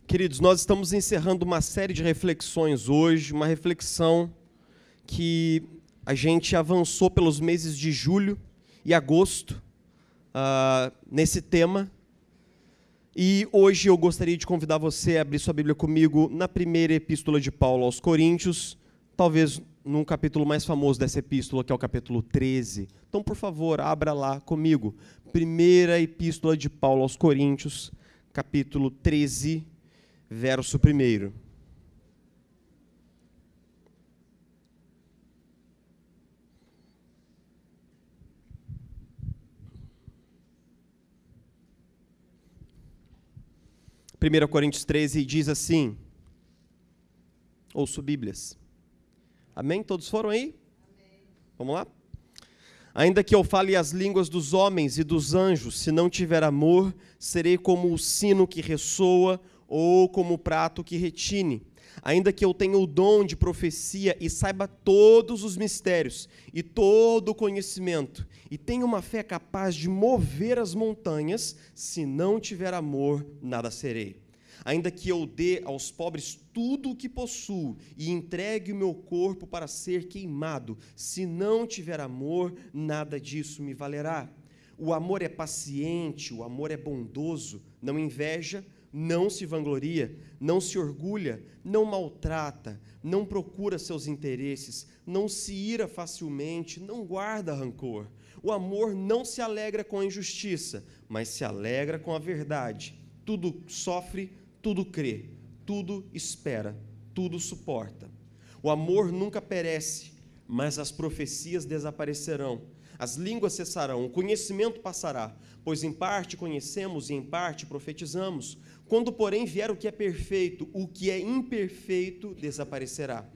Queridos, nós estamos encerrando uma série de reflexões hoje, uma reflexão que a gente avançou pelos meses de julho e agosto nesse tema. E hoje eu gostaria de convidar você a abrir sua Bíblia comigo na primeira epístola de Paulo aos Coríntios, talvez num capítulo mais famoso dessa epístola, que é o capítulo 13. Então, por favor, abra lá comigo. Primeira epístola de Paulo aos Coríntios, capítulo 13, verso 1. Primeira Coríntios 13 diz assim, ouço Bíblias. Amém? Todos foram aí? Amém. Vamos lá? Ainda que eu fale as línguas dos homens e dos anjos, se não tiver amor, serei como o sino que ressoa ou como o prato que retine. Ainda que eu tenha o dom de profecia e saiba todos os mistérios e todo o conhecimento, e tenha uma fé capaz de mover as montanhas, se não tiver amor, nada serei. Ainda que eu dê aos pobres tudo o que possuo e entregue o meu corpo para ser queimado, se não tiver amor, nada disso me valerá. O amor é paciente, o amor é bondoso, não inveja, não se vangloria, não se orgulha, não maltrata, não procura seus interesses, não se ira facilmente, não guarda rancor. O amor não se alegra com a injustiça, mas se alegra com a verdade. Tudo sofre, tudo crê, tudo espera, tudo suporta. O amor nunca perece, mas as profecias desaparecerão. As línguas cessarão, o conhecimento passará, pois em parte conhecemos e em parte profetizamos. Quando, porém, vier o que é perfeito, o que é imperfeito desaparecerá.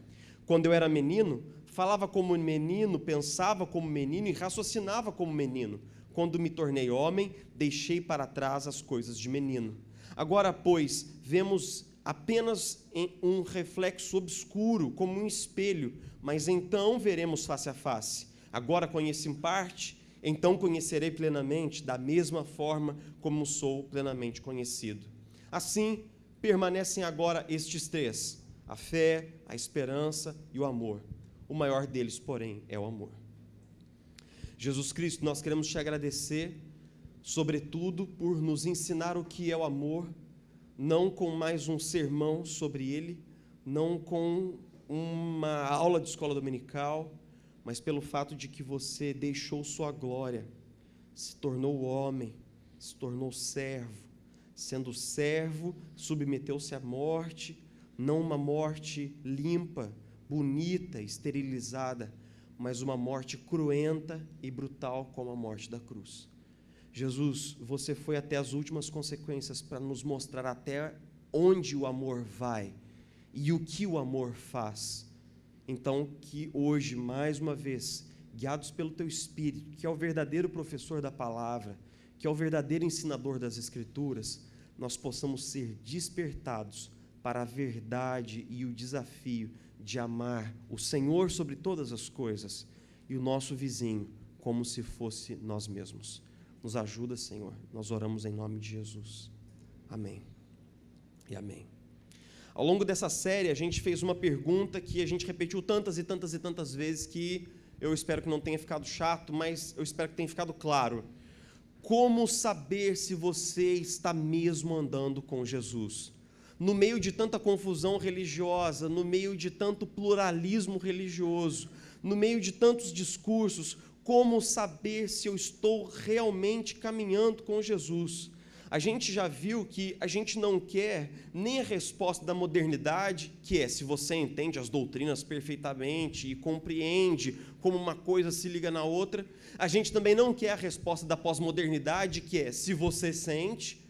Quando eu era menino, falava como menino, pensava como menino e raciocinava como menino. Quando me tornei homem, deixei para trás as coisas de menino. Agora, pois, vemos apenas em um reflexo obscuro, como um espelho, mas então veremos face a face. Agora conheço em parte, então conhecerei plenamente, da mesma forma como sou plenamente conhecido. Assim, permanecem agora estes três: a fé, a esperança e o amor. O maior deles, porém, é o amor. Jesus Cristo, nós queremos te agradecer, sobretudo, por nos ensinar o que é o amor, não com mais um sermão sobre ele, não com uma aula de escola dominical, mas pelo fato de que você deixou sua glória, se tornou homem, se tornou servo. Sendo servo, submeteu-se à morte, não uma morte limpa, bonita, esterilizada, mas uma morte cruenta e brutal como a morte da cruz. Jesus, você foi até as últimas consequências para nos mostrar até onde o amor vai e o que o amor faz. Então, que hoje, mais uma vez, guiados pelo Teu Espírito, que é o verdadeiro professor da palavra, que é o verdadeiro ensinador das Escrituras, nós possamos ser despertados para a verdade e o desafio de amar o Senhor sobre todas as coisas e o nosso vizinho como se fosse nós mesmos. Nos ajuda, Senhor. Nós oramos em nome de Jesus. Amém. E amém. Ao longo dessa série, a gente fez uma pergunta que a gente repetiu tantas e tantas e tantas vezes que eu espero que não tenha ficado chato, mas eu espero que tenha ficado claro. Como saber se você está mesmo andando com Jesus? No meio de tanta confusão religiosa, no meio de tanto pluralismo religioso, no meio de tantos discursos, como saber se eu estou realmente caminhando com Jesus? A gente já viu que a gente não quer nem a resposta da modernidade, que é se você entende as doutrinas perfeitamente e compreende como uma coisa se liga na outra. A gente também não quer a resposta da pós-modernidade, que é se você sente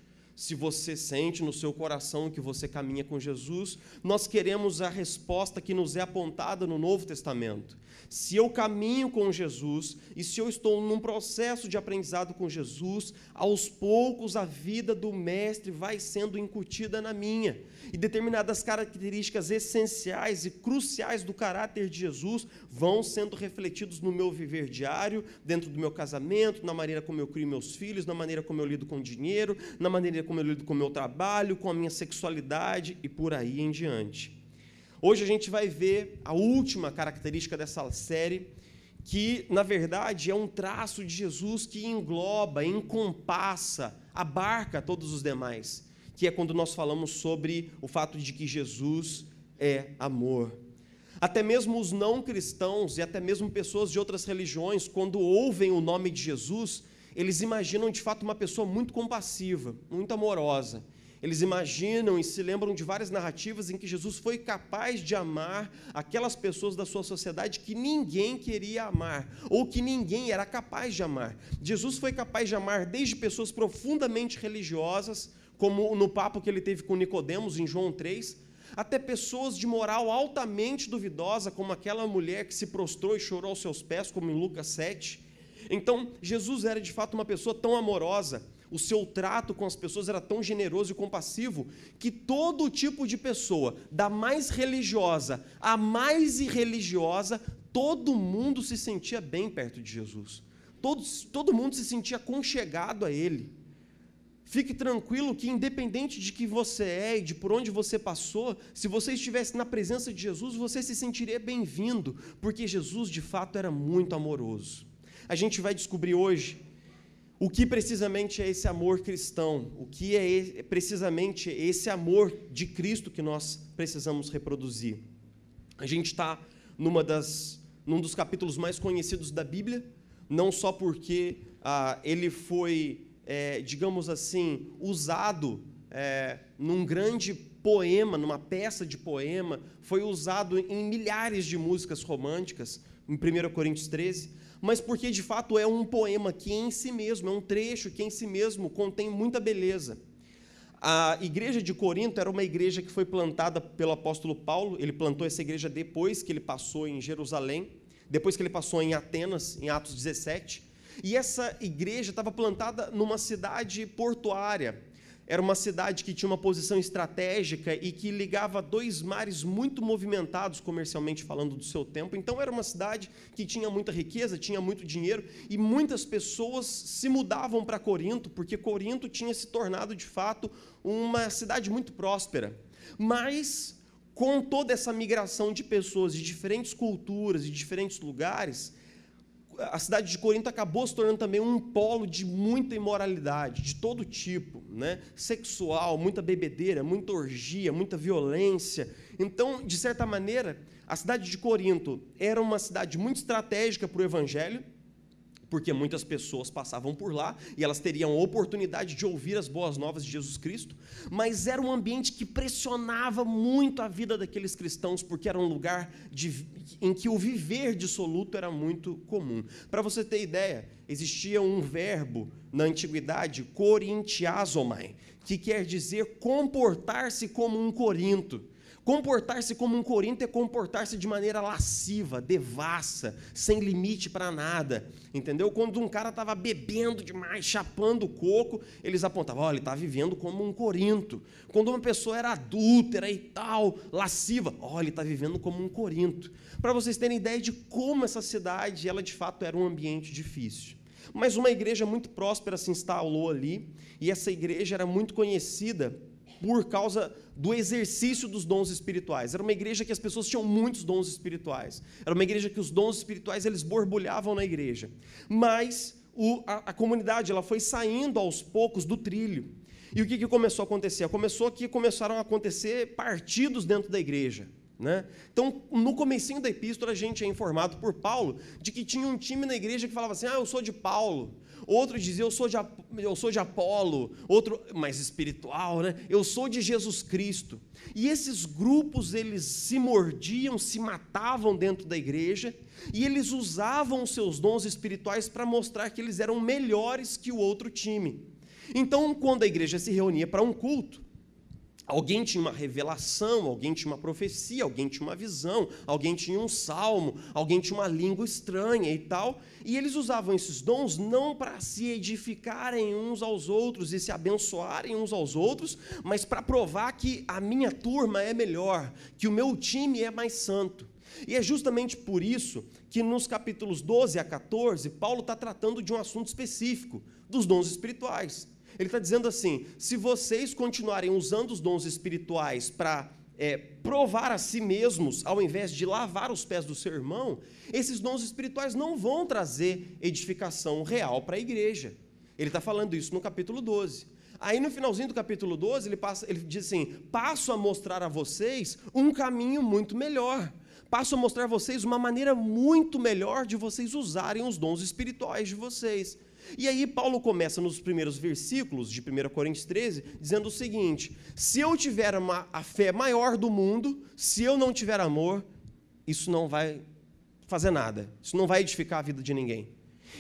no seu coração que você caminha com Jesus. Nós queremos a resposta que nos é apontada no Novo Testamento. Se eu caminho com Jesus e se eu estou num processo de aprendizado com Jesus, aos poucos a vida do Mestre vai sendo incutida na minha. E determinadas características essenciais e cruciais do caráter de Jesus vão sendo refletidos no meu viver diário, dentro do meu casamento, na maneira como eu crio meus filhos, na maneira como eu lido com dinheiro, na maneira como eu lido com o meu trabalho, com a minha sexualidade e por aí em diante. Hoje a gente vai ver a última característica dessa série, que, na verdade, é um traço de Jesus que engloba, encompassa, abarca todos os demais, que é quando nós falamos sobre o fato de que Jesus é amor. Até mesmo os não cristãos e até mesmo pessoas de outras religiões, quando ouvem o nome de Jesus, eles imaginam de fato uma pessoa muito compassiva, muito amorosa. Eles imaginam e se lembram de várias narrativas em que Jesus foi capaz de amar aquelas pessoas da sua sociedade que ninguém queria amar, ou que ninguém era capaz de amar. Jesus foi capaz de amar desde pessoas profundamente religiosas, como no papo que ele teve com Nicodemos em João 3, até pessoas de moral altamente duvidosa, como aquela mulher que se prostrou e chorou aos seus pés, como em Lucas 7. Então, Jesus era de fato uma pessoa tão amorosa, o seu trato com as pessoas era tão generoso e compassivo, que todo tipo de pessoa, da mais religiosa à mais irreligiosa, todo mundo se sentia bem perto de Jesus. Todo mundo se sentia aconchegado a Ele. Fique tranquilo que, independente de quem você é e de por onde você passou, se você estivesse na presença de Jesus, você se sentiria bem-vindo, porque Jesus, de fato, era muito amoroso. A gente vai descobrir hoje o que precisamente é esse amor cristão, o que é precisamente esse amor de Cristo que nós precisamos reproduzir. A gente está num dos capítulos mais conhecidos da Bíblia, não só porque ele foi, digamos assim, usado num grande poema, numa peça de poema, foi usado em milhares de músicas românticas, em 1 Coríntios 13, mas porque de fato é um poema que em si mesmo, é um trecho que em si mesmo contém muita beleza. A igreja de Corinto era uma igreja que foi plantada pelo apóstolo Paulo. Ele plantou essa igreja depois que ele passou em Jerusalém, depois que ele passou em Atenas, em Atos 17, e essa igreja estava plantada numa cidade portuária. Era uma cidade que tinha uma posição estratégica e que ligava dois mares muito movimentados, comercialmente falando, do seu tempo. Então, era uma cidade que tinha muita riqueza, tinha muito dinheiro, e muitas pessoas se mudavam para Corinto, porque Corinto tinha se tornado, de fato, uma cidade muito próspera. Mas, com toda essa migração de pessoas de diferentes culturas e diferentes lugares, a cidade de Corinto acabou se tornando também um polo de muita imoralidade, de todo tipo, né? Sexual, muita bebedeira, muita orgia, muita violência. Então, de certa maneira, a cidade de Corinto era uma cidade muito estratégica para o evangelho, porque muitas pessoas passavam por lá e elas teriam a oportunidade de ouvir as boas novas de Jesus Cristo, mas era um ambiente que pressionava muito a vida daqueles cristãos, porque era um lugar em que o viver dissoluto era muito comum. Para você ter ideia, existia um verbo na antiguidade, korintiazomai, que quer dizer comportar-se como um corinto. Comportar-se como um corinto é comportar-se de maneira lasciva, devassa, sem limite para nada, entendeu? Quando um cara estava bebendo demais, chapando o coco, eles apontavam, olha, ele está vivendo como um corinto. Quando uma pessoa era adúltera e tal, lasciva, olha, ele está vivendo como um corinto. Para vocês terem ideia de como essa cidade, ela de fato era um ambiente difícil. Mas uma igreja muito próspera se instalou ali, e essa igreja era muito conhecida por causa do exercício dos dons espirituais. Era uma igreja que as pessoas tinham muitos dons espirituais. Era uma igreja que os dons espirituais eles borbulhavam na igreja. Mas a comunidade ela foi saindo aos poucos do trilho. E o que começou a acontecer? Começaram a acontecer partidos dentro da igreja, né? Então, no comecinho da epístola, a gente é informado por Paulo de que tinha um time na igreja que falava assim, eu sou de Paulo. Outro dizia, eu sou de Apolo, outro mais espiritual, né? Eu sou de Jesus Cristo. E esses grupos, eles se mordiam, se matavam dentro da igreja, e eles usavam os seus dons espirituais para mostrar que eles eram melhores que o outro time. Então, quando a igreja se reunia para um culto, alguém tinha uma revelação, alguém tinha uma profecia, alguém tinha uma visão, alguém tinha um salmo, alguém tinha uma língua estranha e tal, e eles usavam esses dons não para se edificarem uns aos outros e se abençoarem uns aos outros, mas para provar que a minha turma é melhor, que o meu time é mais santo. E é justamente por isso que nos capítulos 12 a 14, Paulo está tratando de um assunto específico, dos dons espirituais. Ele está dizendo assim, se vocês continuarem usando os dons espirituais para provar a si mesmos, ao invés de lavar os pés do seu irmão, esses dons espirituais não vão trazer edificação real para a igreja. Ele está falando isso no capítulo 12. Aí no finalzinho do capítulo 12, ele diz assim, passo a mostrar a vocês um caminho muito melhor. Passo a mostrar a vocês uma maneira muito melhor de vocês usarem os dons espirituais de vocês. E aí Paulo começa nos primeiros versículos de 1 Coríntios 13, dizendo o seguinte, se eu tiver a fé maior do mundo, se eu não tiver amor, isso não vai fazer nada, isso não vai edificar a vida de ninguém.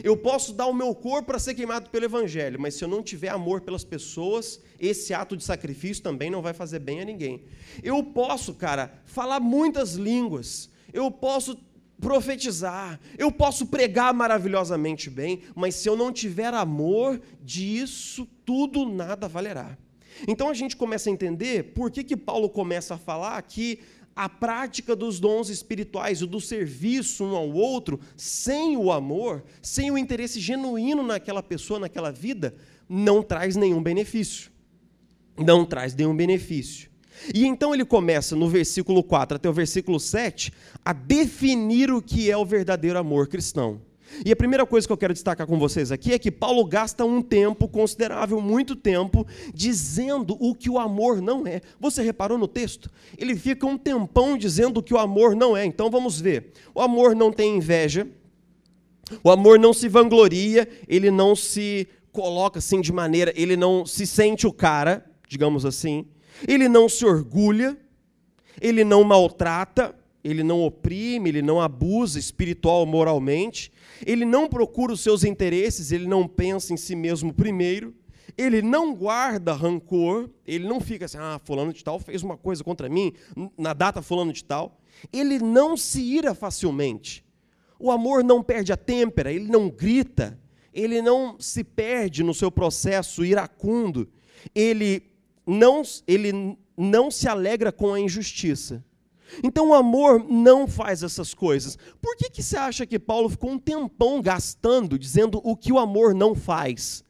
Eu posso dar o meu corpo para ser queimado pelo evangelho, mas se eu não tiver amor pelas pessoas, esse ato de sacrifício também não vai fazer bem a ninguém. Eu posso, falar muitas línguas, eu posso profetizar, eu posso pregar maravilhosamente bem, mas se eu não tiver amor, disso tudo nada valerá. Então a gente começa a entender por que Paulo começa a falar que a prática dos dons espirituais e do serviço um ao outro, sem o amor, sem o interesse genuíno naquela pessoa, naquela vida, não traz nenhum benefício. Não traz nenhum benefício. E então ele começa no versículo 4 até o versículo 7 a definir o que é o verdadeiro amor cristão. E a primeira coisa que eu quero destacar com vocês aqui é que Paulo gasta um tempo considerável, muito tempo, dizendo o que o amor não é. Você reparou no texto? Ele fica um tempão dizendo o que o amor não é. Então vamos ver. O amor não tem inveja, o amor não se vangloria, ele não se coloca assim de maneira, ele não se sente o cara, digamos assim, ele não se orgulha, ele não maltrata, ele não oprime, ele não abusa espiritual ou moralmente, ele não procura os seus interesses, ele não pensa em si mesmo primeiro, ele não guarda rancor, ele não fica assim, fulano de tal fez uma coisa contra mim, na data fulano de tal, ele não se ira facilmente, o amor não perde a têmpera, ele não grita, ele não se perde no seu processo iracundo, ele não se alegra com a injustiça. Então o amor não faz essas coisas. Por que você acha que Paulo ficou um tempão gastando, dizendo o que o amor não faz?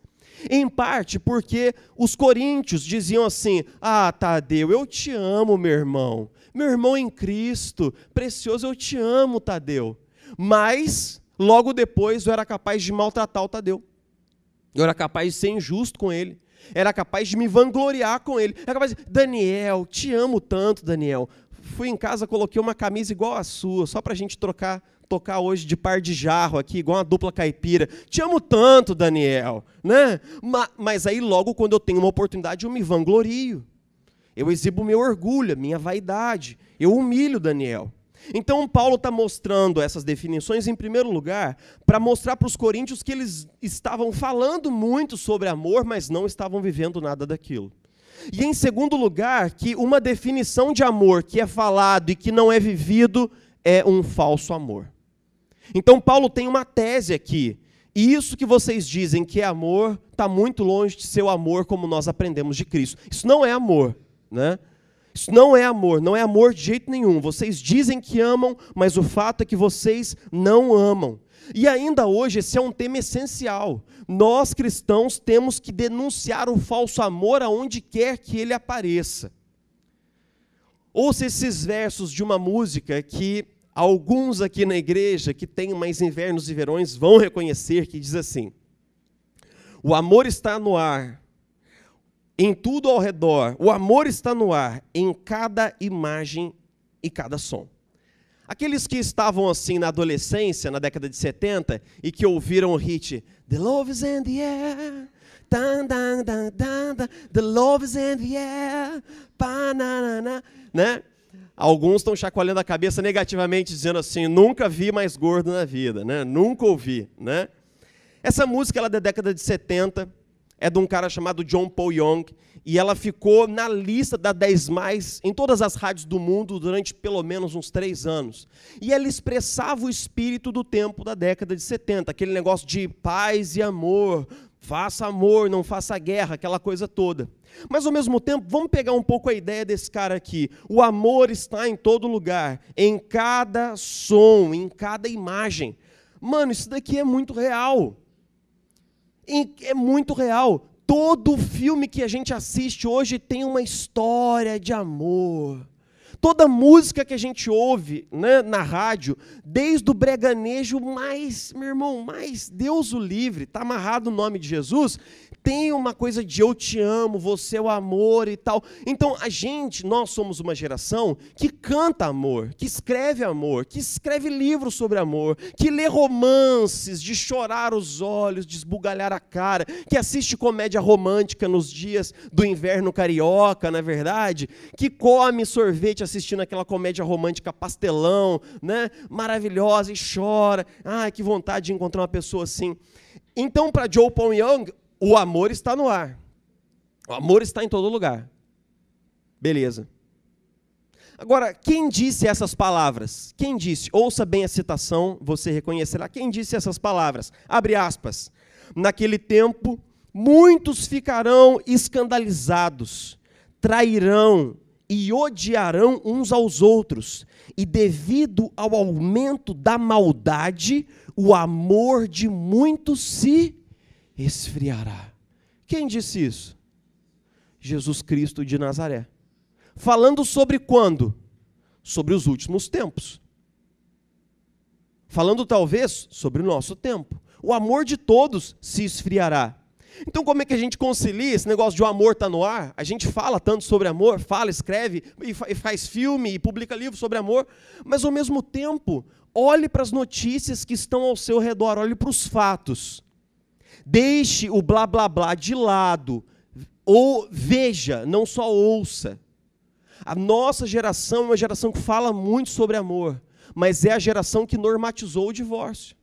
Em parte porque os coríntios diziam assim, Tadeu, eu te amo, meu irmão em Cristo, precioso, eu te amo, Tadeu. Mas, logo depois, eu era capaz de maltratar o Tadeu. Eu era capaz de ser injusto com ele. Era capaz de me vangloriar com ele. Era capaz de Daniel, te amo tanto, Daniel. Fui em casa, coloquei uma camisa igual a sua, só para a gente tocar hoje de par de jarro aqui, igual uma dupla caipira. Te amo tanto, Daniel. Né? Mas aí logo quando eu tenho uma oportunidade eu me vanglorio. Eu exibo meu orgulho, minha vaidade. Eu humilho Daniel. Então Paulo está mostrando essas definições em primeiro lugar para mostrar para os coríntios que eles estavam falando muito sobre amor, mas não estavam vivendo nada daquilo. E em segundo lugar, que uma definição de amor que é falado e que não é vivido é um falso amor. Então Paulo tem uma tese aqui, e isso que vocês dizem que é amor, está muito longe de ser o amor como nós aprendemos de Cristo. Isso não é amor, né? Isso não é amor de jeito nenhum. Vocês dizem que amam, mas o fato é que vocês não amam. E ainda hoje esse é um tema essencial. Nós cristãos temos que denunciar o falso amor aonde quer que ele apareça. Ouça esses versos de uma música que alguns aqui na igreja que têm mais invernos e verões vão reconhecer, que diz assim: o amor está no ar, em tudo ao redor, o amor está no ar, em cada imagem e cada som. Aqueles que estavam assim na adolescência, na década de 70, e que ouviram o hit The Love is in the air, dan, dan, dan, dan, dan, The Love is in the air, banana, né? Alguns estão chacoalhando a cabeça negativamente, dizendo assim, nunca vi mais gordo na vida, né? Nunca ouvi, né? Essa música ela é da década de 70, é de um cara chamado John Paul Young, e ela ficou na lista da 10 mais em todas as rádios do mundo durante pelo menos uns 3 anos. E ela expressava o espírito do tempo da década de 70, aquele negócio de paz e amor, faça amor, não faça guerra, aquela coisa toda. Mas ao mesmo tempo, vamos pegar um pouco a ideia desse cara aqui. O amor está em todo lugar, em cada som, em cada imagem. Mano, isso daqui é muito real. É muito real. Todo filme que a gente assiste hoje tem uma história de amor. Toda música que a gente ouve, né, na rádio, desde o breganejo mais, meu irmão, mais Deus o livre, está amarrado o nome de Jesus, tem uma coisa de eu te amo, você é o amor e tal. Então nós somos uma geração que canta amor, que escreve livros sobre amor, que lê romances de chorar os olhos, de esbugalhar a cara, que assiste comédia romântica nos dias do inverno carioca, não é verdade? Que come sorvete assistindo aquela comédia romântica pastelão, né? Maravilhosa, e chora. Ai, que vontade de encontrar uma pessoa assim. Então, para Joe Paul Young, o amor está no ar. O amor está em todo lugar. Beleza. Agora, quem disse essas palavras? Quem disse? Ouça bem a citação, você reconhecerá. Quem disse essas palavras? Abre aspas. Naquele tempo, muitos ficarão escandalizados, trairão e odiarão uns aos outros, e devido ao aumento da maldade, o amor de muitos se esfriará. Quem disse isso? Jesus Cristo de Nazaré. Falando sobre quando? Sobre os últimos tempos. Falando talvez sobre o nosso tempo. O amor de todos se esfriará. Então como é que a gente concilia esse negócio de o amor estar no ar? A gente fala tanto sobre amor, fala, escreve, e faz filme, e publica livro sobre amor, mas ao mesmo tempo, olhe para as notícias que estão ao seu redor, olhe para os fatos. Deixe o blá blá blá de lado, ou veja, não só ouça. A nossa geração é uma geração que fala muito sobre amor, mas é a geração que normatizou o divórcio.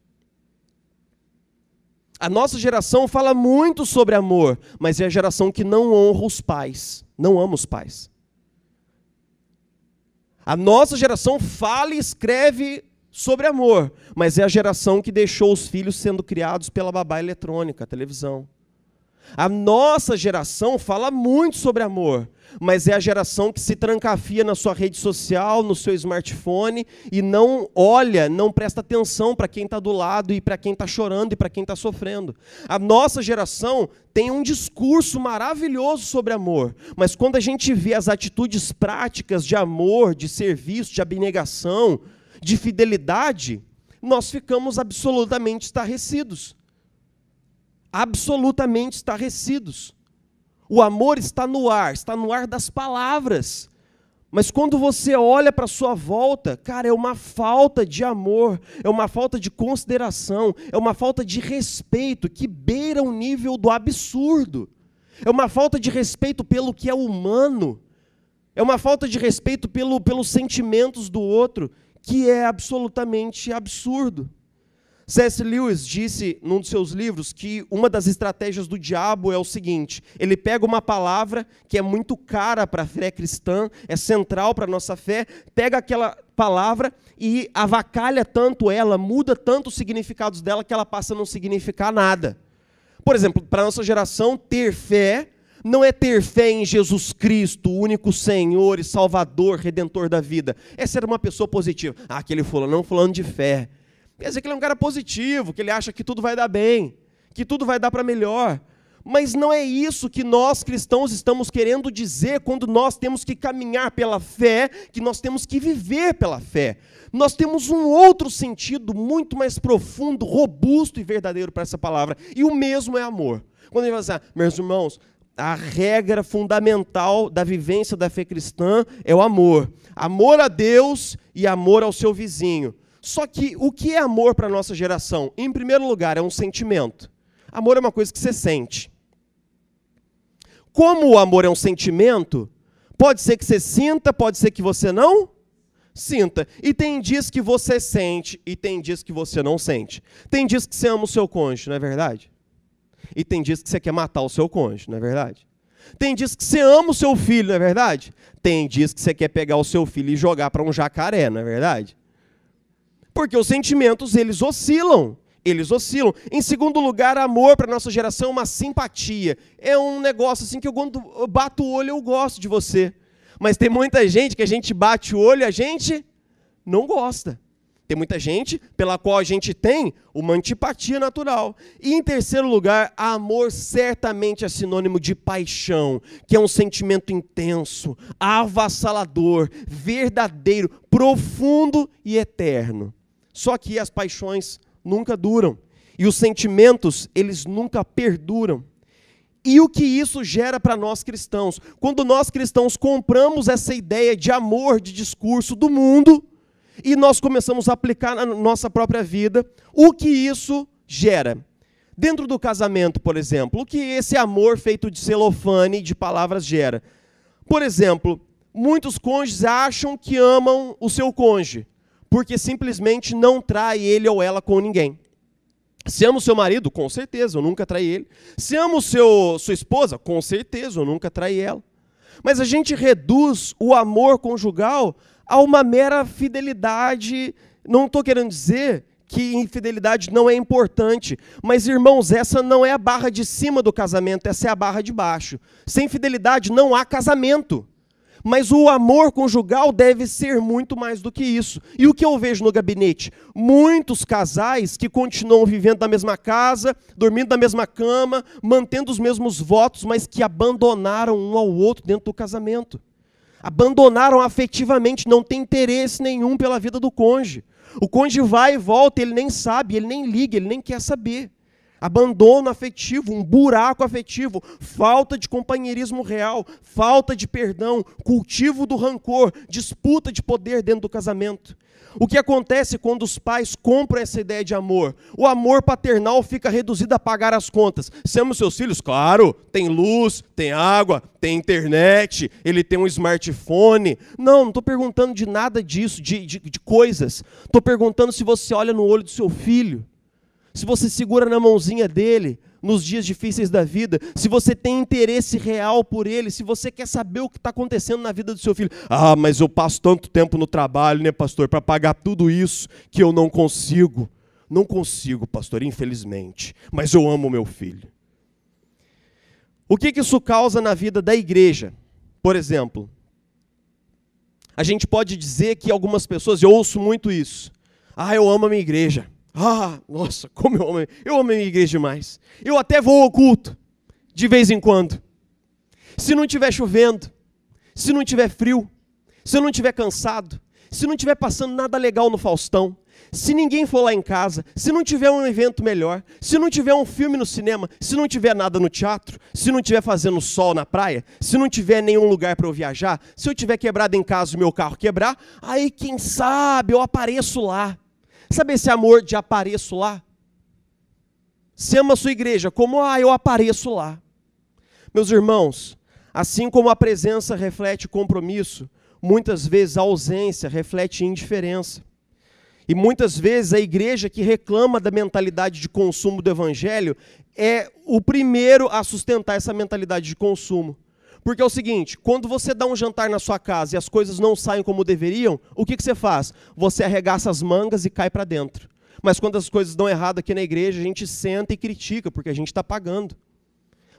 A nossa geração fala muito sobre amor, mas é a geração que não honra os pais, não ama os pais. A nossa geração fala e escreve sobre amor, mas é a geração que deixou os filhos sendo criados pela babá eletrônica, a televisão. A nossa geração fala muito sobre amor, mas é a geração que se trancafia na sua rede social, no seu smartphone, e não olha, não presta atenção para quem está do lado, e para quem está chorando, e para quem está sofrendo. A nossa geração tem um discurso maravilhoso sobre amor, mas quando a gente vê as atitudes práticas de amor, de serviço, de abnegação, de fidelidade, nós ficamos absolutamente estarrecidos. Absolutamente estarrecidos. O amor está no ar das palavras. Mas quando você olha para a sua volta, cara, é uma falta de amor, é uma falta de consideração, é uma falta de respeito que beira o nível do absurdo. É uma falta de respeito pelo que é humano. É uma falta de respeito pelos sentimentos do outro, que é absolutamente absurdo. C.S. Lewis disse num dos seus livros que uma das estratégias do diabo é o seguinte: ele pega uma palavra que é muito cara para a fé cristã, é central para a nossa fé, pega aquela palavra e avacalha tanto ela, muda tanto os significados dela que ela passa a não significar nada. Por exemplo, para a nossa geração, ter fé não é ter fé em Jesus Cristo, o único Senhor e Salvador, Redentor da vida. Essa era uma pessoa positiva. Ah, aquele fulano, não falando de fé. Quer dizer que ele é um cara positivo, que ele acha que tudo vai dar bem, que tudo vai dar para melhor. Mas não é isso que nós cristãos estamos querendo dizer quando nós temos que caminhar pela fé, que nós temos que viver pela fé. Nós temos um outro sentido muito mais profundo, robusto e verdadeiro para essa palavra. E o mesmo é amor. Quando a gente fala assim, meus irmãos, a regra fundamental da vivência da fé cristã é o amor. Amor a Deus e amor ao seu vizinho. Só que o que é amor para a nossa geração? Em primeiro lugar, é um sentimento. Amor é uma coisa que você sente. Como o amor é um sentimento, pode ser que você sinta, pode ser que você não sinta. E tem dias que você sente e tem dias que você não sente. Tem dias que você ama o seu cônjuge, não é verdade? E tem dias que você quer matar o seu cônjuge, não é verdade? Tem dias que você ama o seu filho, não é verdade? Tem dias que você quer pegar o seu filho e jogar para um jacaré, não é verdade? Porque os sentimentos, eles oscilam. Em segundo lugar, amor para a nossa geração é uma simpatia. É um negócio assim que quando eu bato o olho, eu gosto de você. Mas tem muita gente que a gente bate o olho e a gente não gosta. Tem muita gente pela qual a gente tem uma antipatia natural. E em terceiro lugar, amor certamente é sinônimo de paixão, que é um sentimento intenso, avassalador, verdadeiro, profundo e eterno. Só que as paixões nunca duram. E os sentimentos, eles nunca perduram. E o que isso gera para nós cristãos? Quando nós cristãos compramos essa ideia de amor, de discurso do mundo, e nós começamos a aplicar na nossa própria vida, o que isso gera? Dentro do casamento, por exemplo, o que esse amor feito de celofane, de palavras, gera? Por exemplo, muitos cônjuges acham que amam o seu cônjuge, porque simplesmente não trai ele ou ela com ninguém. Se ama o seu marido, com certeza, eu nunca traí ele. Se ama sua esposa, com certeza, eu nunca traí ela. Mas a gente reduz o amor conjugal a uma mera fidelidade. Não estou querendo dizer que infidelidade não é importante, mas, irmãos, essa não é a barra de cima do casamento, essa é a barra de baixo. Sem fidelidade não há casamento. Mas o amor conjugal deve ser muito mais do que isso. E o que eu vejo no gabinete? Muitos casais que continuam vivendo na mesma casa, dormindo na mesma cama, mantendo os mesmos votos, mas que abandonaram um ao outro dentro do casamento. Abandonaram afetivamente, não tem interesse nenhum pela vida do cônjuge. O cônjuge vai e volta, ele nem sabe, ele nem liga, ele nem quer saber. Abandono afetivo, um buraco afetivo, falta de companheirismo real, falta de perdão, cultivo do rancor, disputa de poder dentro do casamento. O que acontece quando os pais compram essa ideia de amor? O amor paternal fica reduzido a pagar as contas. Você ama os seus filhos? Claro, tem luz, tem água, tem internet, ele tem um smartphone. Não estou perguntando de nada disso, de coisas. Estou perguntando se você olha no olho do seu filho. Se você segura na mãozinha dele nos dias difíceis da vida, se você tem interesse real por ele, se você quer saber o que está acontecendo na vida do seu filho. Ah, mas eu passo tanto tempo no trabalho, né, pastor, para pagar tudo isso que eu não consigo. Não consigo, pastor, infelizmente, mas eu amo meu filho. O que isso causa na vida da igreja? Por exemplo, a gente pode dizer que algumas pessoas, eu ouço muito isso. Ah, eu amo a minha igreja. Ah, nossa, como eu amo a minha igreja demais. Eu até vou ao culto, de vez em quando. Se não estiver chovendo, se não estiver frio, se eu não estiver cansado, se não estiver passando nada legal no Faustão, se ninguém for lá em casa, se não tiver um evento melhor, se não tiver um filme no cinema, se não tiver nada no teatro, se não tiver fazendo sol na praia, se não tiver nenhum lugar para eu viajar, se eu tiver quebrado em casa e meu carro quebrar, aí quem sabe eu apareço lá. Sabe esse amor de apareço lá? Você ama a sua igreja como, eu apareço lá. Meus irmãos, assim como a presença reflete compromisso, muitas vezes a ausência reflete indiferença. E muitas vezes a igreja que reclama da mentalidade de consumo do evangelho é o primeiro a sustentar essa mentalidade de consumo. Porque é o seguinte, quando você dá um jantar na sua casa e as coisas não saem como deveriam, o que você faz? Você arregaça as mangas e cai para dentro. Mas quando as coisas dão errado aqui na igreja, a gente senta e critica, porque a gente está pagando.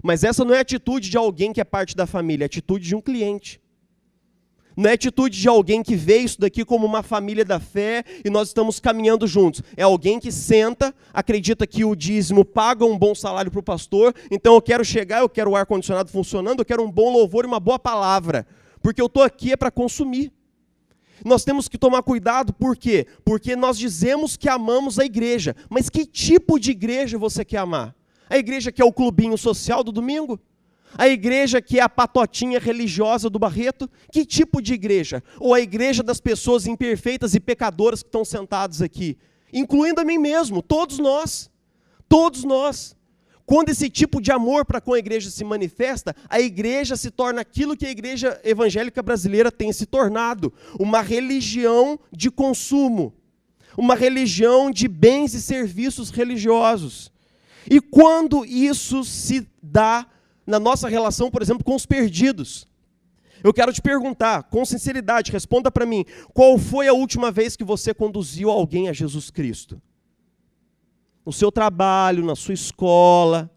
Mas essa não é a atitude de alguém que é parte da família, é a atitude de um cliente. Não é a atitude de alguém que vê isso daqui como uma família da fé e nós estamos caminhando juntos. É alguém que senta, acredita que o dízimo paga um bom salário para o pastor, então eu quero chegar, eu quero o ar-condicionado funcionando, eu quero um bom louvor e uma boa palavra, porque eu estou aqui para consumir. Nós temos que tomar cuidado, por quê? Porque nós dizemos que amamos a igreja, mas que tipo de igreja você quer amar? A igreja que é o clubinho social do domingo? A igreja que é a patotinha religiosa do Barreto? Que tipo de igreja? Ou a igreja das pessoas imperfeitas e pecadoras que estão sentados aqui? Incluindo a mim mesmo, todos nós. Todos nós. Quando esse tipo de amor para com a igreja se manifesta, a igreja se torna aquilo que a igreja evangélica brasileira tem se tornado. Uma religião de consumo. Uma religião de bens e serviços religiosos. E quando isso se dá na nossa relação, por exemplo, com os perdidos. Eu quero te perguntar, com sinceridade, responda para mim, qual foi a última vez que você conduziu alguém a Jesus Cristo? No seu trabalho, na sua escola,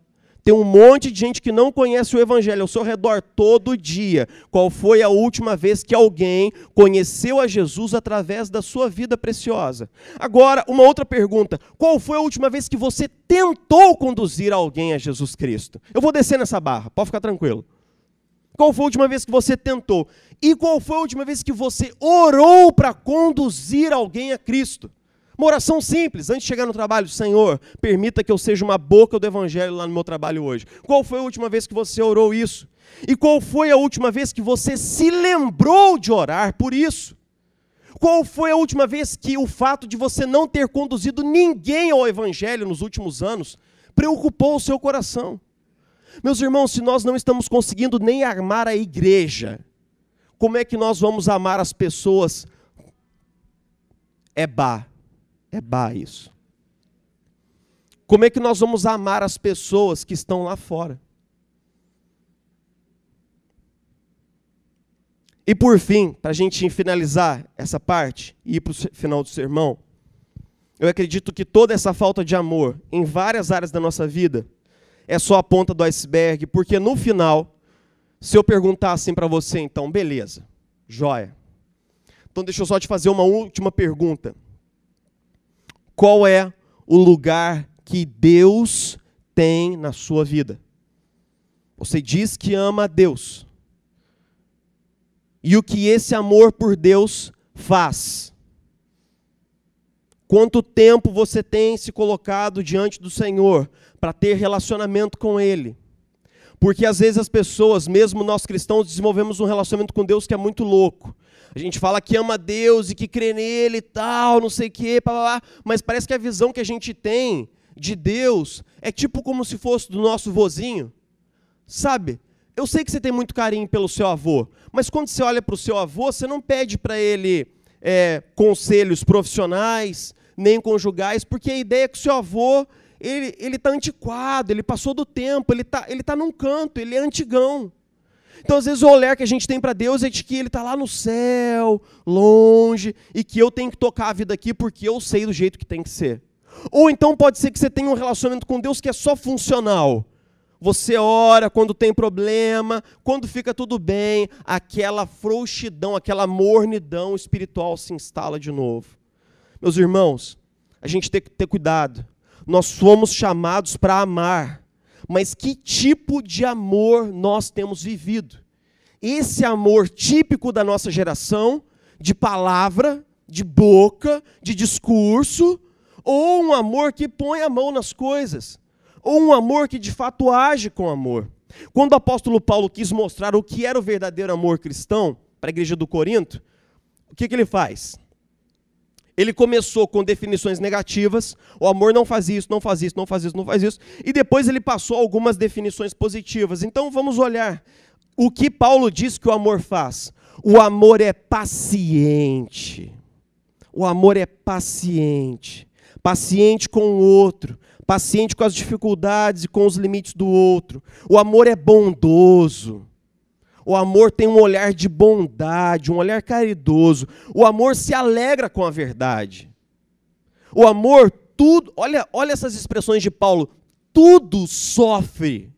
Tem um monte de gente que não conhece o Evangelho ao seu redor todo dia. Qual foi a última vez que alguém conheceu a Jesus através da sua vida preciosa? Agora, uma outra pergunta. Qual foi a última vez que você tentou conduzir alguém a Jesus Cristo? Eu vou descer nessa barra, pode ficar tranquilo. Qual foi a última vez que você tentou? E qual foi a última vez que você orou para conduzir alguém a Cristo? Uma oração simples, antes de chegar no trabalho: Senhor, permita que eu seja uma boca do Evangelho lá no meu trabalho hoje. Qual foi a última vez que você orou isso? E qual foi a última vez que você se lembrou de orar por isso? Qual foi a última vez que o fato de você não ter conduzido ninguém ao Evangelho nos últimos anos preocupou o seu coração? Meus irmãos, se nós não estamos conseguindo nem armar a igreja, como é que nós vamos amar as pessoas? É isso. Como é que nós vamos amar as pessoas que estão lá fora? E por fim, para a gente finalizar essa parte e ir para o final do sermão, eu acredito que toda essa falta de amor em várias áreas da nossa vida é só a ponta do iceberg, porque no final, se eu perguntar assim para você, então, beleza, joia. Então deixa eu só te fazer uma última pergunta. Qual é o lugar que Deus tem na sua vida? Você diz que ama a Deus. E o que esse amor por Deus faz? Quanto tempo você tem se colocado diante do Senhor para ter relacionamento com Ele? Porque às vezes as pessoas, mesmo nós cristãos, desenvolvemos um relacionamento com Deus que é muito louco. A gente fala que ama Deus e que crê nele e tal, não sei o quê, mas parece que a visão que a gente tem de Deus é tipo como se fosse do nosso vozinho. Sabe? Eu sei que você tem muito carinho pelo seu avô, mas quando você olha para o seu avô, você não pede para ele conselhos profissionais, nem conjugais, porque a ideia é que o seu avô, ele está antiquado, ele passou do tempo, ele tá num canto, ele é antigão. Então, às vezes, o olhar que a gente tem para Deus é de que Ele está lá no céu, longe, e que eu tenho que tocar a vida aqui porque eu sei do jeito que tem que ser. Ou então pode ser que você tenha um relacionamento com Deus que é só funcional. Você ora quando tem problema, quando fica tudo bem, aquela frouxidão, aquela mornidão espiritual se instala de novo. Meus irmãos, a gente tem que ter cuidado. Nós somos chamados para amar. Mas que tipo de amor nós temos vivido? Esse amor típico da nossa geração, de palavra, de boca, de discurso, ou um amor que põe a mão nas coisas, ou um amor que de fato age com amor. Quando o apóstolo Paulo quis mostrar o que era o verdadeiro amor cristão para a igreja do Corinto, o que ele faz? Ele começou com definições negativas, o amor não faz isso, não faz isso, não faz isso, não faz isso, e depois ele passou algumas definições positivas. Então vamos olhar o que Paulo diz que o amor faz. O amor é paciente. O amor é paciente. Paciente com o outro, paciente com as dificuldades e com os limites do outro. O amor é bondoso. O amor tem um olhar de bondade, um olhar caridoso. O amor se alegra com a verdade. O amor, tudo, olha essas expressões de Paulo, tudo sofre.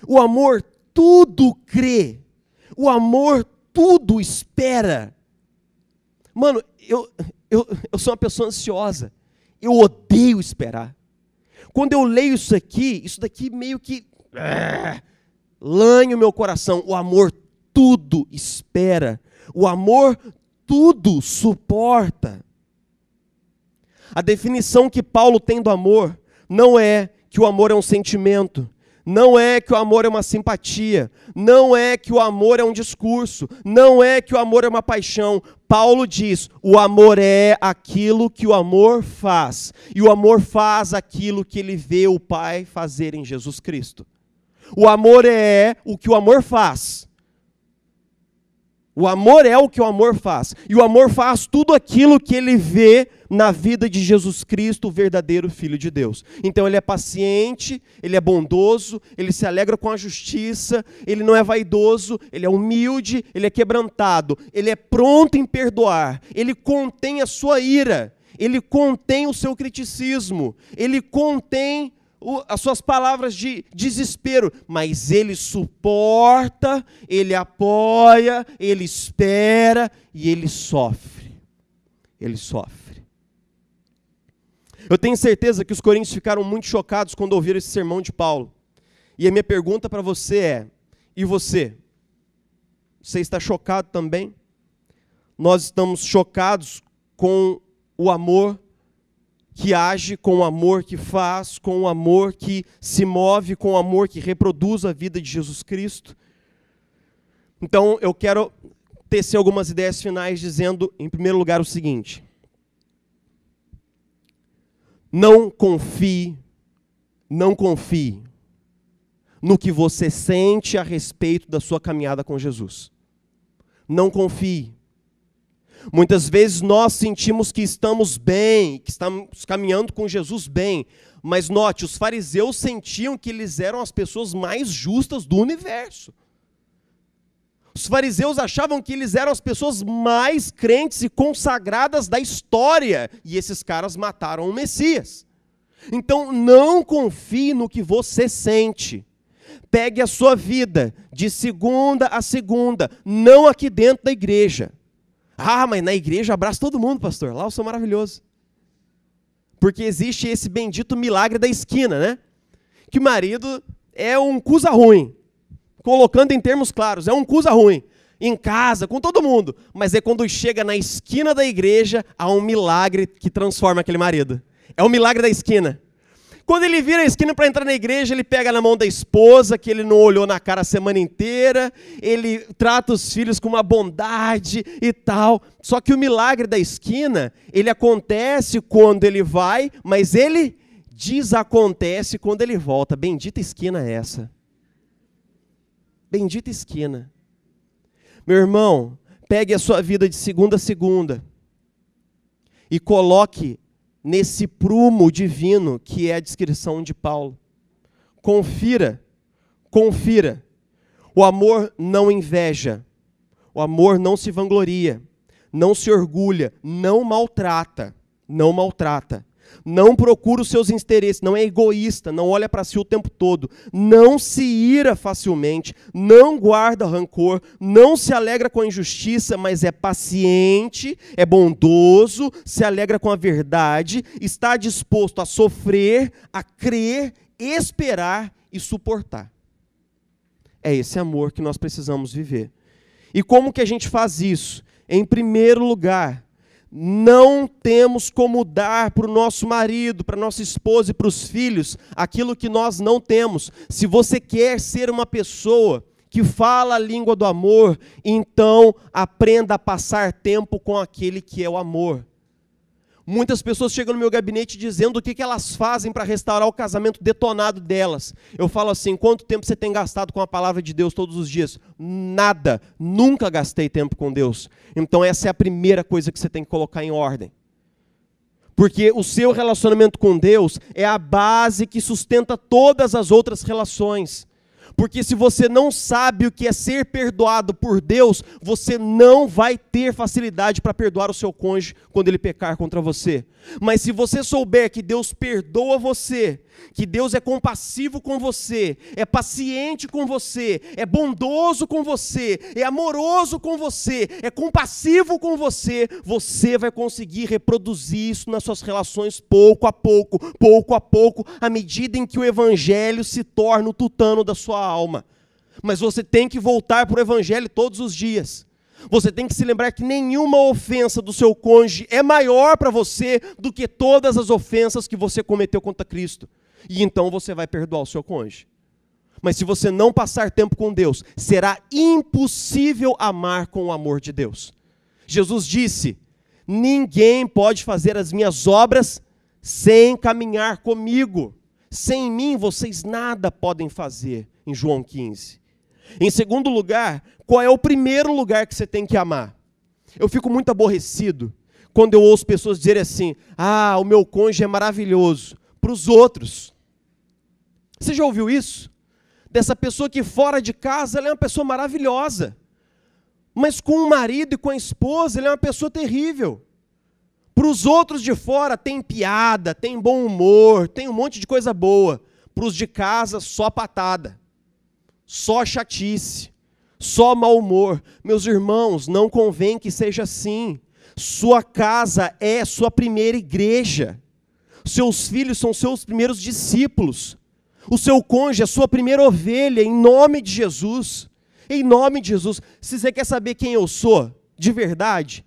O amor, tudo crê. O amor, tudo espera. Mano, eu sou uma pessoa ansiosa. Eu odeio esperar. Quando eu leio isso daqui meio que lanha o meu coração. O amor tudo espera. O amor tudo suporta. A definição que Paulo tem do amor não é que o amor é um sentimento, não é que o amor é uma simpatia, não é que o amor é um discurso, não é que o amor é uma paixão. Paulo diz, o amor é aquilo que o amor faz. E o amor faz aquilo que ele vê o Pai fazer em Jesus Cristo. O amor é o que o amor faz. O amor é o que o amor faz. E o amor faz tudo aquilo que ele vê na vida de Jesus Cristo, o verdadeiro Filho de Deus. Então ele é paciente, ele é bondoso, ele se alegra com a justiça, ele não é vaidoso, ele é humilde, ele é quebrantado, ele é pronto em perdoar, ele contém a sua ira, ele contém o seu criticismo, ele contém as suas palavras de desespero, mas ele suporta, ele apoia, ele espera e ele sofre. Ele sofre. Eu tenho certeza que os coríntios ficaram muito chocados quando ouviram esse sermão de Paulo. E a minha pergunta para você é, e você? Você está chocado também? Nós estamos chocados com o amor que age, com o amor que faz, com o amor que se move, com o amor que reproduz a vida de Jesus Cristo. Então, eu quero tecer algumas ideias finais dizendo, em primeiro lugar, o seguinte. Não confie no que você sente a respeito da sua caminhada com Jesus. Não confie. Muitas vezes nós sentimos que estamos bem, que estamos caminhando com Jesus bem, mas note, os fariseus sentiam que eles eram as pessoas mais justas do universo. Os fariseus achavam que eles eram as pessoas mais crentes e consagradas da história, e esses caras mataram o Messias. Então não confie no que você sente. Pegue a sua vida de segunda a segunda, não aqui dentro da igreja. Ah, mas na igreja abraça todo mundo, pastor. Lá eu sou maravilhoso. Porque existe esse bendito milagre da esquina, né? Que o marido é um cuza ruim. Colocando em termos claros, é um cuza ruim. Em casa, com todo mundo. Mas é quando chega na esquina da igreja, há um milagre que transforma aquele marido. É o milagre da esquina. Quando ele vira a esquina para entrar na igreja, ele pega na mão da esposa, que ele não olhou na cara a semana inteira, ele trata os filhos com uma bondade e tal. Só que o milagre da esquina, ele acontece quando ele vai, mas ele desacontece quando ele volta. Bendita esquina é essa. Bendita esquina. Meu irmão, pegue a sua vida de segunda a segunda e coloque nesse prumo divino que é a descrição de Paulo. Confira. O amor não inveja, o amor não se vangloria, não se orgulha, não maltrata, não procura os seus interesses, não é egoísta, não olha para si o tempo todo, não se ira facilmente, não guarda rancor, não se alegra com a injustiça, mas é paciente, é bondoso, se alegra com a verdade, está disposto a sofrer, a crer, esperar e suportar. É esse amor que nós precisamos viver. E como que a gente faz isso? Em primeiro lugar, não temos como dar para o nosso marido, para a nossa esposa e para os filhos aquilo que nós não temos. Se você quer ser uma pessoa que fala a língua do amor, então aprenda a passar tempo com aquele que é o amor. Muitas pessoas chegam no meu gabinete dizendo o que elas fazem para restaurar o casamento detonado delas. Eu falo assim, quanto tempo você tem gastado com a palavra de Deus todos os dias? Nada, nunca gastei tempo com Deus. Então essa é a primeira coisa que você tem que colocar em ordem. Porque o seu relacionamento com Deus é a base que sustenta todas as outras relações. Porque se você não sabe o que é ser perdoado por Deus, você não vai ter facilidade para perdoar o seu cônjuge quando ele pecar contra você. Mas se você souber que Deus perdoa você, que Deus é compassivo com você, é paciente com você, é bondoso com você, é amoroso com você, é compassivo com você, você vai conseguir reproduzir isso nas suas relações pouco a pouco, à medida em que o evangelho se torna o tutano da sua alma. Mas você tem que voltar para o evangelho todos os dias. Você tem que se lembrar que nenhuma ofensa do seu cônjuge é maior para você do que todas as ofensas que você cometeu contra Cristo. E então você vai perdoar o seu cônjuge. Mas se você não passar tempo com Deus, será impossível amar com o amor de Deus. Jesus disse, ninguém pode fazer as minhas obras sem caminhar comigo. Sem mim vocês nada podem fazer, em João 15. Em segundo lugar, qual é o primeiro lugar que você tem que amar? Eu fico muito aborrecido quando eu ouço pessoas dizerem assim, o meu cônjuge é maravilhoso, para os outros. Você já ouviu isso? Dessa pessoa que fora de casa ela é uma pessoa maravilhosa, mas com o marido e com a esposa ele é uma pessoa terrível. Para os outros de fora tem piada, tem bom humor, tem um monte de coisa boa, para os de casa, só patada, só chatice, só mau humor. Meus irmãos, não convém que seja assim. Sua casa é sua primeira igreja. Seus filhos são seus primeiros discípulos. O seu cônjuge é sua primeira ovelha, em nome de Jesus. Em nome de Jesus. Se você quer saber quem eu sou, de verdade,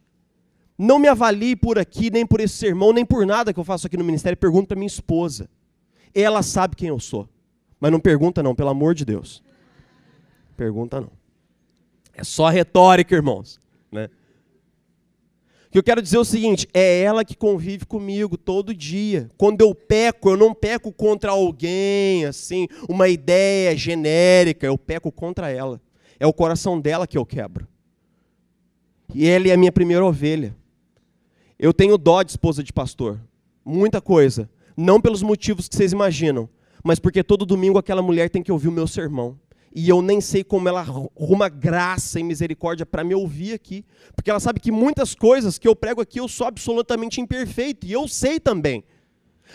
não me avalie por aqui, nem por esse sermão, nem por nada que eu faço aqui no ministério. Pergunta para minha esposa. Ela sabe quem eu sou. Mas não pergunta não, pelo amor de Deus. Pergunta não. É só retórica, irmãos, né? O que eu quero dizer é o seguinte, é ela que convive comigo todo dia. Quando eu peco, eu não peco contra alguém, assim, uma ideia genérica, eu peco contra ela. É o coração dela que eu quebro. E ela é a minha primeira ovelha. Eu tenho dó de esposa de pastor, muita coisa. Não pelos motivos que vocês imaginam, mas porque todo domingo aquela mulher tem que ouvir o meu sermão. E eu nem sei como ela arruma graça e misericórdia para me ouvir aqui. Porque ela sabe que muitas coisas que eu prego aqui eu sou absolutamente imperfeito. E eu sei também.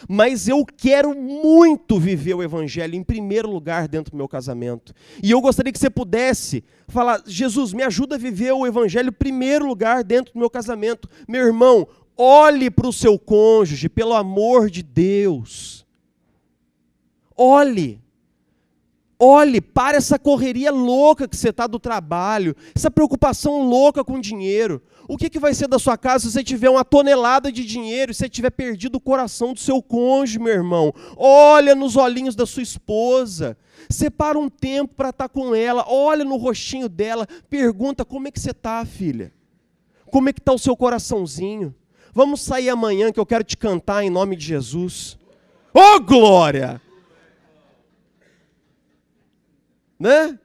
Mas eu quero muito viver o evangelho em primeiro lugar dentro do meu casamento. E eu gostaria que você pudesse falar, Jesus, me ajuda a viver o evangelho em primeiro lugar dentro do meu casamento. Meu irmão, olhe para o seu cônjuge, pelo amor de Deus. Olhe, para essa correria louca que você está do trabalho, essa preocupação louca com dinheiro. O que vai ser da sua casa se você tiver uma tonelada de dinheiro e você tiver perdido o coração do seu cônjuge, meu irmão? Olha nos olhinhos da sua esposa, separa um tempo para estar com ela, olha no rostinho dela, pergunta como é que você está, filha? Como é que está o seu coraçãozinho? Vamos sair amanhã que eu quero te cantar em nome de Jesus. Oh, glória! Né?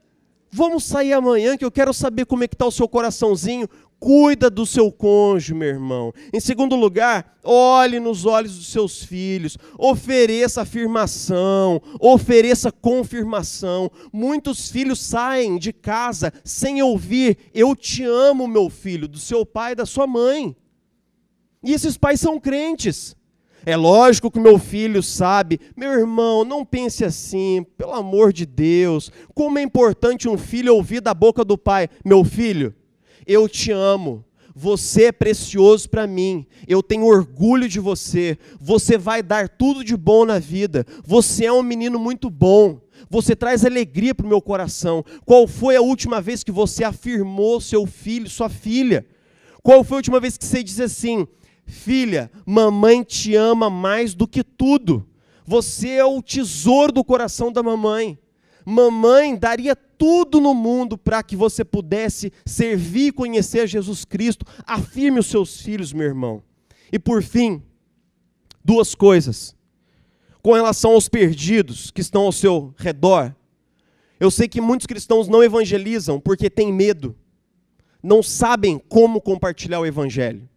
Vamos sair amanhã que eu quero saber como é que está o seu coraçãozinho. Cuida do seu cônjuge, meu irmão. Em segundo lugar, olhe nos olhos dos seus filhos. Ofereça afirmação, ofereça confirmação. Muitos filhos saem de casa sem ouvir eu te amo, meu filho, do seu pai e da sua mãe. E esses pais são crentes. É lógico que o meu filho sabe, meu irmão, não pense assim, pelo amor de Deus, como é importante um filho ouvir da boca do pai, meu filho, eu te amo, você é precioso para mim, eu tenho orgulho de você, você vai dar tudo de bom na vida, você é um menino muito bom, você traz alegria para o meu coração. Qual foi a última vez que você afirmou seu filho, sua filha? Qual foi a última vez que você disse assim, filha, mamãe te ama mais do que tudo. Você é o tesouro do coração da mamãe. Mamãe daria tudo no mundo para que você pudesse servir e conhecer Jesus Cristo. Afirme os seus filhos, meu irmão. E por fim, duas coisas. Com relação aos perdidos que estão ao seu redor. Eu sei que muitos cristãos não evangelizam porque têm medo. Não sabem como compartilhar o evangelho.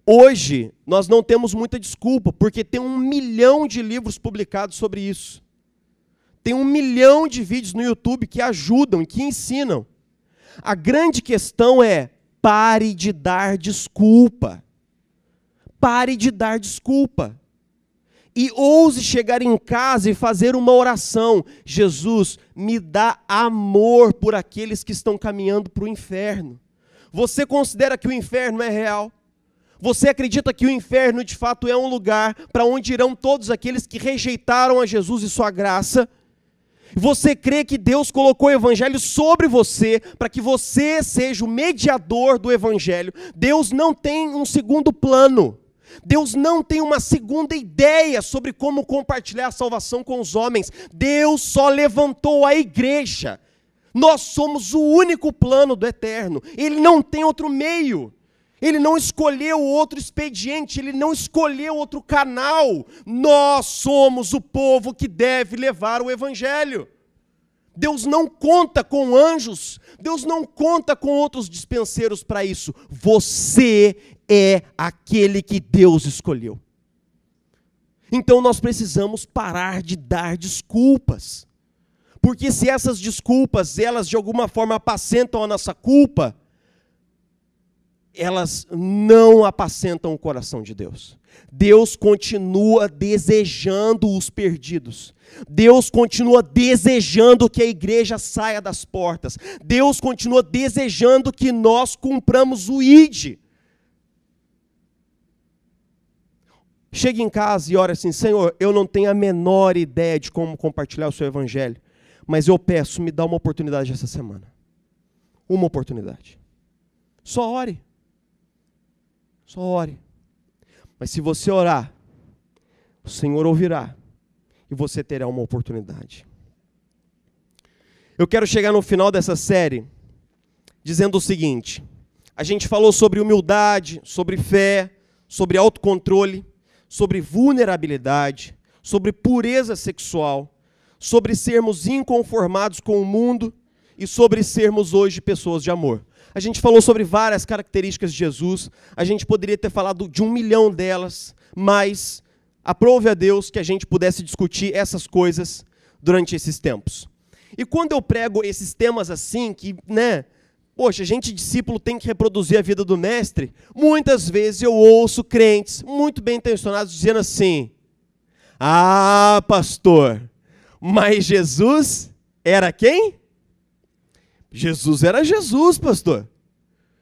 Hoje, nós não temos muita desculpa, porque tem 1 milhão de livros publicados sobre isso. Tem 1 milhão de vídeos no YouTube que ajudam, que ensinam. A grande questão é, pare de dar desculpa. Pare de dar desculpa. E ouse chegar em casa e fazer uma oração. Jesus, me dá amor por aqueles que estão caminhando para o inferno. Você considera que o inferno é real? Você acredita que o inferno de fato é um lugar para onde irão todos aqueles que rejeitaram a Jesus e sua graça? Você crê que Deus colocou o evangelho sobre você para que você seja o mediador do evangelho? Deus não tem um segundo plano. Deus não tem uma segunda ideia sobre como compartilhar a salvação com os homens. Deus só levantou a igreja. Nós somos o único plano do eterno. Ele não tem outro meio. Ele não escolheu outro expediente, ele não escolheu outro canal. Nós somos o povo que deve levar o evangelho. Deus não conta com anjos, Deus não conta com outros dispenseiros para isso. Você é aquele que Deus escolheu. Então nós precisamos parar de dar desculpas. Porque se essas desculpas, elas de alguma forma apacentam a nossa culpa, elas não apacentam o coração de Deus. Deus continua desejando os perdidos. Deus continua desejando que a igreja saia das portas. Deus continua desejando que nós cumpramos o ID. Chega em casa e ora assim: Senhor, eu não tenho a menor ideia de como compartilhar o seu evangelho, mas eu peço, me dá uma oportunidade essa semana. Uma oportunidade. Só ore. Só ore. Mas se você orar, o Senhor ouvirá e você terá uma oportunidade. Eu quero chegar no final dessa série dizendo o seguinte: a gente falou sobre humildade, sobre fé, sobre autocontrole, sobre vulnerabilidade, sobre pureza sexual, sobre sermos inconformados com o mundo e sobre sermos hoje pessoas de amor. A gente falou sobre várias características de Jesus, a gente poderia ter falado de 1 milhão delas, mas aprove a Deus que a gente pudesse discutir essas coisas durante esses tempos. E quando eu prego esses temas assim, que, poxa, a gente discípulo tem que reproduzir a vida do mestre, muitas vezes eu ouço crentes muito bem intencionados dizendo assim: ah, pastor, mas Jesus era quem? Jesus era Jesus, pastor.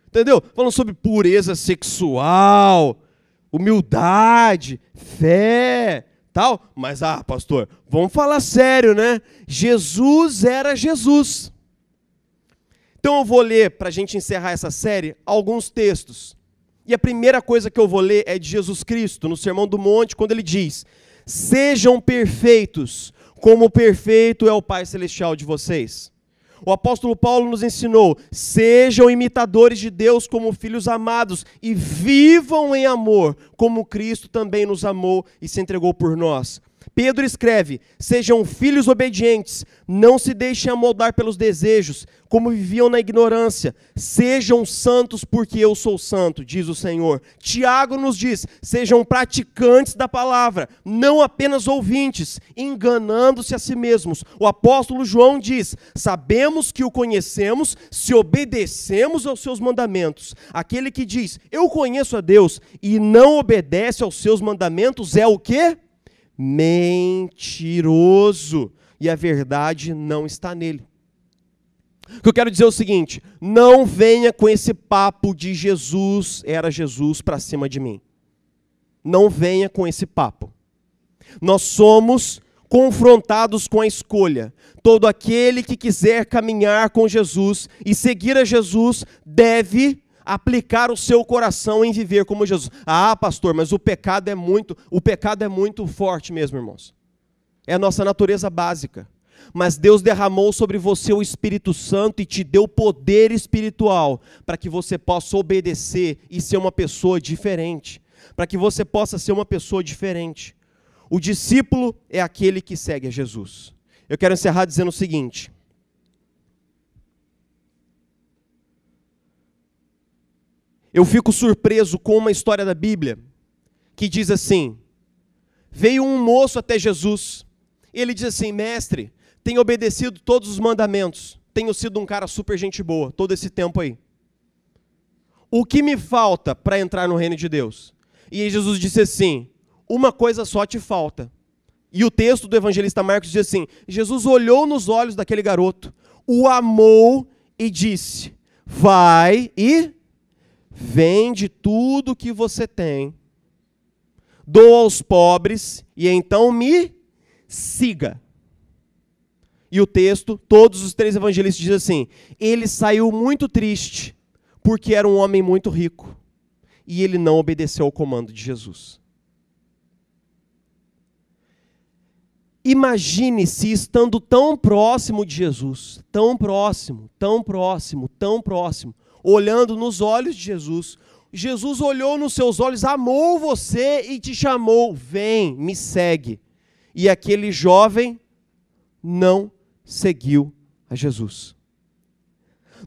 Entendeu? Falando sobre pureza sexual, humildade, fé, tal. Mas, pastor, vamos falar sério, né? Jesus era Jesus. Então eu vou ler, para a gente encerrar essa série, alguns textos. E a primeira coisa que eu vou ler é de Jesus Cristo, no Sermão do Monte, quando ele diz: sejam perfeitos, como perfeito é o Pai Celestial de vocês. O apóstolo Paulo nos ensinou: sejam imitadores de Deus como filhos amados e vivam em amor, como Cristo também nos amou e se entregou por nós. Pedro escreve: sejam filhos obedientes, não se deixem amoldar pelos desejos, como viviam na ignorância. Sejam santos porque eu sou santo, diz o Senhor. Tiago nos diz: sejam praticantes da palavra, não apenas ouvintes, enganando-se a si mesmos. O apóstolo João diz: sabemos que o conhecemos se obedecemos aos seus mandamentos. Aquele que diz: eu conheço a Deus e não obedece aos seus mandamentos é o quê? Mentiroso, e a verdade não está nele. O que eu quero dizer é o seguinte: não venha com esse papo de Jesus era Jesus para cima de mim. Não venha com esse papo. Nós somos confrontados com a escolha. Todo aquele que quiser caminhar com Jesus e seguir a Jesus deve aplicar o seu coração em viver como Jesus. Ah, pastor, mas o pecado é muito forte mesmo, irmãos. É a nossa natureza básica. Mas Deus derramou sobre você o Espírito Santo e te deu poder espiritual para que você possa obedecer e ser uma pessoa diferente. Para que você possa ser uma pessoa diferente. O discípulo é aquele que segue a Jesus. Eu quero encerrar dizendo o seguinte: eu fico surpreso com uma história da Bíblia que diz assim: veio um moço até Jesus, e ele diz assim: mestre, tenho obedecido todos os mandamentos, tenho sido um cara super gente boa todo esse tempo aí. O que me falta para entrar no reino de Deus? E aí Jesus disse assim: uma coisa só te falta. E o texto do evangelista Marcos diz assim: Jesus olhou nos olhos daquele garoto, o amou e disse: vai e vende tudo que você tem, doa aos pobres e então me siga. E o texto, todos os 3 evangelistas dizem assim: ele saiu muito triste, porque era um homem muito rico, e ele não obedeceu ao comando de Jesus. Imagine se estando tão próximo de Jesus, tão próximo, olhando nos olhos de Jesus, Jesus olhou nos seus olhos, amou você e te chamou: vem, me segue. E aquele jovem não seguiu a Jesus.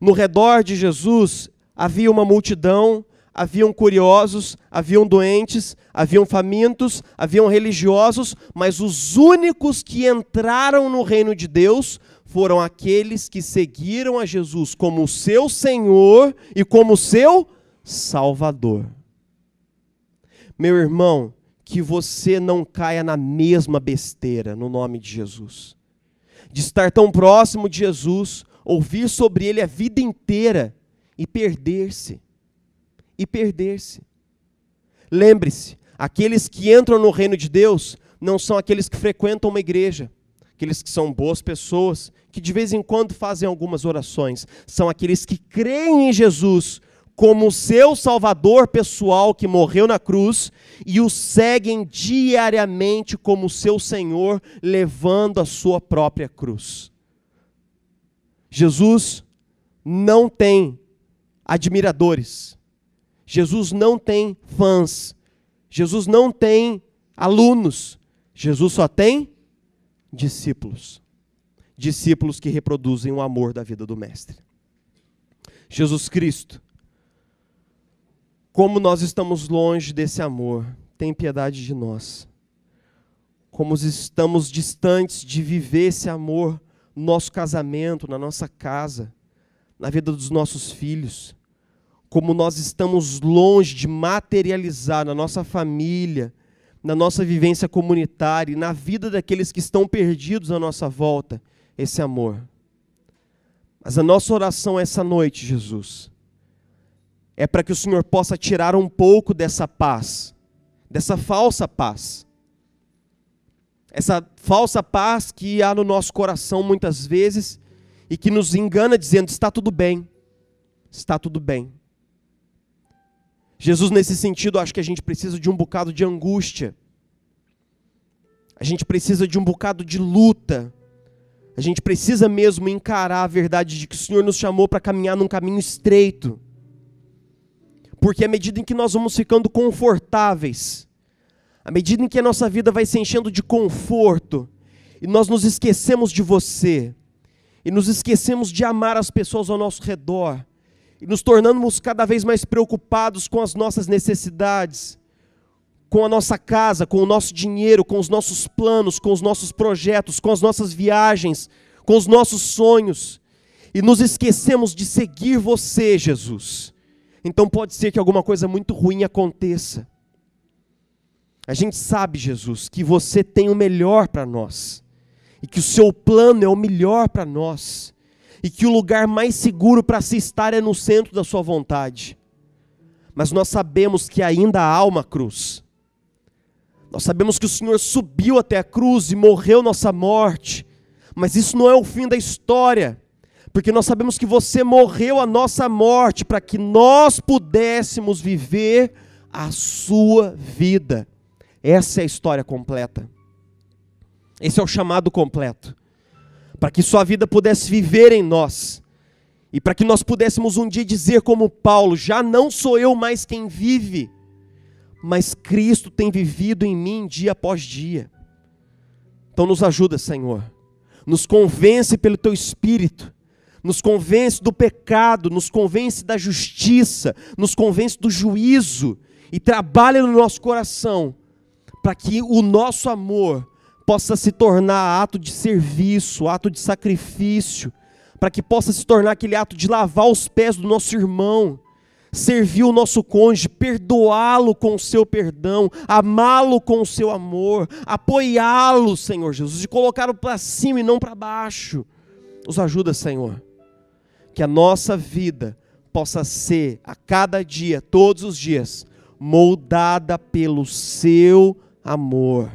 No redor de Jesus havia uma multidão, haviam curiosos, haviam doentes, haviam famintos, haviam religiosos, mas os únicos que entraram no reino de Deus foram aqueles que seguiram a Jesus como seu Senhor e como seu Salvador. Meu irmão, que você não caia na mesma besteira, no nome de Jesus. De estar tão próximo de Jesus, ouvir sobre Ele a vida inteira e perder-se. E perder-se. Lembre-se, aqueles que entram no reino de Deus não são aqueles que frequentam uma igreja, aqueles que são boas pessoas, que de vez em quando fazem algumas orações. São aqueles que creem em Jesus como seu Salvador pessoal que morreu na cruz e o seguem diariamente como seu Senhor, levando a sua própria cruz. Jesus não tem admiradores. Jesus não tem fãs. Jesus não tem alunos. Jesus só tem discípulos. Discípulos que reproduzem o amor da vida do Mestre. Jesus Cristo, como nós estamos longe desse amor, tem piedade de nós. Como estamos distantes de viver esse amor no nosso casamento, na nossa casa, na vida dos nossos filhos. Como nós estamos longe de materializar na nossa família, na nossa vivência comunitária e na vida daqueles que estão perdidos à nossa volta, esse amor. Mas a nossa oração essa noite, Jesus, é para que o Senhor possa tirar um pouco dessa paz, dessa falsa paz. Essa falsa paz que há no nosso coração muitas vezes e que nos engana dizendo, está tudo bem, está tudo bem. Jesus, nesse sentido, acho que a gente precisa de um bocado de angústia. A gente precisa de um bocado de luta. A gente precisa mesmo encarar a verdade de que o Senhor nos chamou para caminhar num caminho estreito. Porque à medida em que nós vamos ficando confortáveis, à medida em que a nossa vida vai se enchendo de conforto, e nós nos esquecemos de você, e nos esquecemos de amar as pessoas ao nosso redor, e nos tornamos cada vez mais preocupados com as nossas necessidades, com a nossa casa, com o nosso dinheiro, com os nossos planos, com os nossos projetos, com as nossas viagens, com os nossos sonhos, e nos esquecemos de seguir você, Jesus. Então pode ser que alguma coisa muito ruim aconteça. A gente sabe, Jesus, que você tem o melhor para nós, e que o seu plano é o melhor para nós, e que o lugar mais seguro para se estar é no centro da sua vontade. Mas nós sabemos que ainda há uma cruz. Nós sabemos que o Senhor subiu até a cruz e morreu nossa morte, mas isso não é o fim da história, porque nós sabemos que você morreu a nossa morte para que nós pudéssemos viver a sua vida. Essa é a história completa. Esse é o chamado completo. Para que sua vida pudesse viver em nós. E para que nós pudéssemos um dia dizer como Paulo, já não sou eu mais quem vive, mas Cristo tem vivido em mim dia após dia. Então nos ajuda, Senhor. Nos convence pelo Teu Espírito. Nos convence do pecado, nos convence da justiça, nos convence do juízo. E trabalha no nosso coração, para que o nosso amor possa se tornar ato de serviço, ato de sacrifício, para que possa se tornar aquele ato de lavar os pés do nosso irmão, servir o nosso cônjuge, perdoá-lo com o seu perdão, amá-lo com o seu amor, apoiá-lo, Senhor Jesus, e colocá-lo para cima e não para baixo. Nos ajuda, Senhor, que a nossa vida possa ser, a cada dia, todos os dias, moldada pelo seu amor.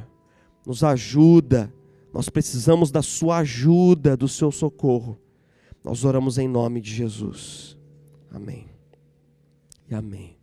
Nos ajuda, nós precisamos da sua ajuda, do seu socorro. Nós oramos em nome de Jesus. Amém. E amém.